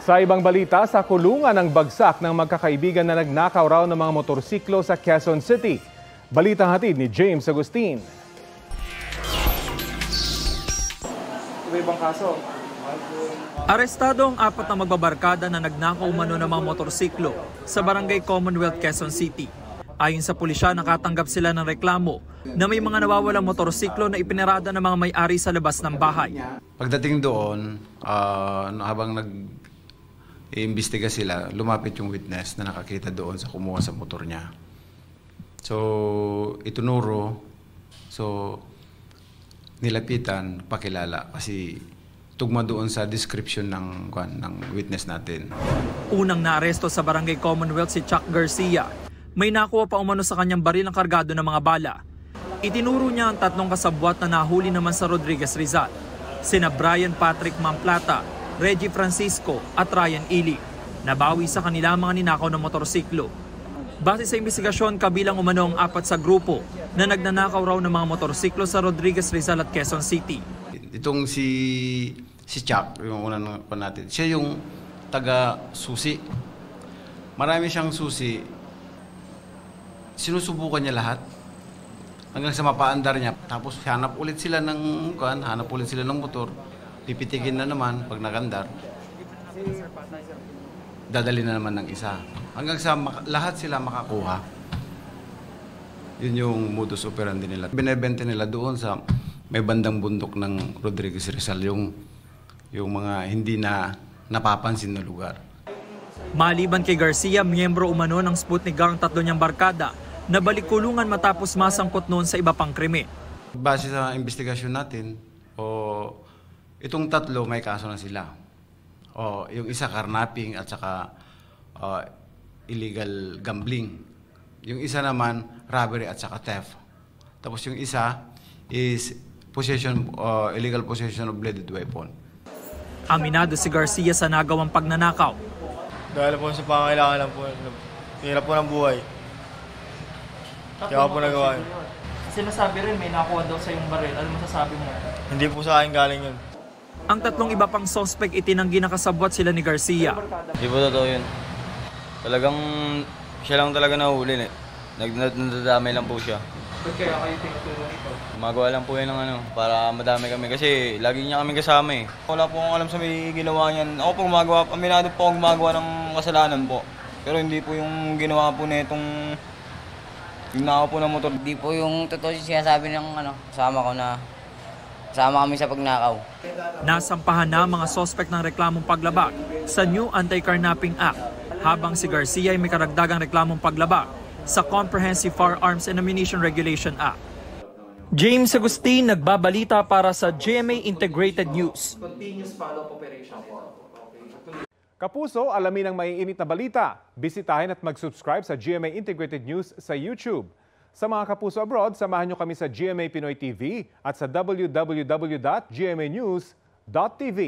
Sa ibang balita, sa kulungan ng bagsak ng magkakaibigan na nagnakaw raw ng mga motorsiklo sa Quezon City. Balitang hatid ni James Agustin. Ibang kaso. Arestado ang 4 na magbabarkada na nagnakaw umano ng mga motorsiklo sa Barangay Commonwealth, Quezon City. Ayon sa pulisya, nakatanggap sila ng reklamo na may mga nawawalang motorsiklo na ipinarada ng mga may-ari sa labas ng bahay. Pagdating doon, habang nag-iimbestiga sila, lumapit yung witness na nakakita doon sa kumuha sa motor niya. So, itunuro. So, nilapitan, pakilala kasi tugma doon sa description ng witness natin. Unang naaresto sa Barangay Commonwealth si Chuck Garcia. May nakuha pa umano sa kanyang baril ng kargado ng mga bala. Itinuro niya ang 3 kasabwat na nahuli naman sa Rodriguez Rizal. Sina Brian Patrick Mamplata, Reggie Francisco at Ryan Ili. Nabawi sa kanila mga ninakaw na motorsiklo. Base sa investigasyon, kabilang umano ang 4 sa grupo na nagnanakaw raw ng mga motorsiklo sa Rodriguez Rizal at Quezon City. Itong si Chuck, yung unang natin, siya yung taga-susi. Marami siyang susi. Sinusubukan niya lahat hanggang sa mapaandar niya. Tapos hanap ulit sila ng motor. Pipitikin na naman pag nagandar. Dadali na naman ng isa. Hanggang sa lahat sila makakuha. Yun yung modus operandi nila. Binebenta nila doon sa may bandang bundok ng Rodriguez Rizal, yung mga hindi na napapansin na lugar. Maliban kay Garcia, miyembro umano ng Sputnik Gang 3 niyang barkada na balik kulungan matapos masangkot noon sa iba pang krimen. Base sa investigasyon natin, itong 3 may kaso na sila. Yung isa carnapping at saka illegal gambling. Yung isa naman robbery at saka theft. Tapos yung isa is illegal possession of bladed weapon. Aminado si Garcia sa nagawang pagnanakaw. Dahil po sa pangailangan lang po. Hirap po ng buhay. Kaya po nagawa yun. Sinasabi rin may nakuha daw sa yung baril. Ano masasabi mo? Hindi po sa akin galing yun. Ang 3 iba pang suspect itinanggi na kasabwat sila ni Garcia. Hindi po totoo yun. Talagang siya lang talaga nahuli. Nagdadamay lang po siya. Ba't kaya kayo tinuturo nito? Gumagawa lang po yan ng para madami kami kasi lagi niya kami kasama eh. Wala po akong alam sa may ginawa niyan. Ako po aminado po akong gumagawa ng kasalanan po. Pero hindi po yung ginawa po na itong yung nakaw po ng motor. Hindi po yung totoo sinasabi ng kasama ko na kasama kami sa pagnakaw. Nasampahan na mga suspect ng reklamong paglabag sa New Anti-Carnapping Act, habang si Garcia ay may karagdagang reklamong paglabag sa Comprehensive Firearms and Ammunition Regulation Act. James Agustin, nagbabalita para sa GMA Integrated News. Kapuso, alamin ang maiinit na balita. Bisitahin at mag-subscribe sa GMA Integrated News sa YouTube. Sa mga kapuso abroad, samahan nyo kami sa GMA Pinoy TV at sa www.gmanews.tv.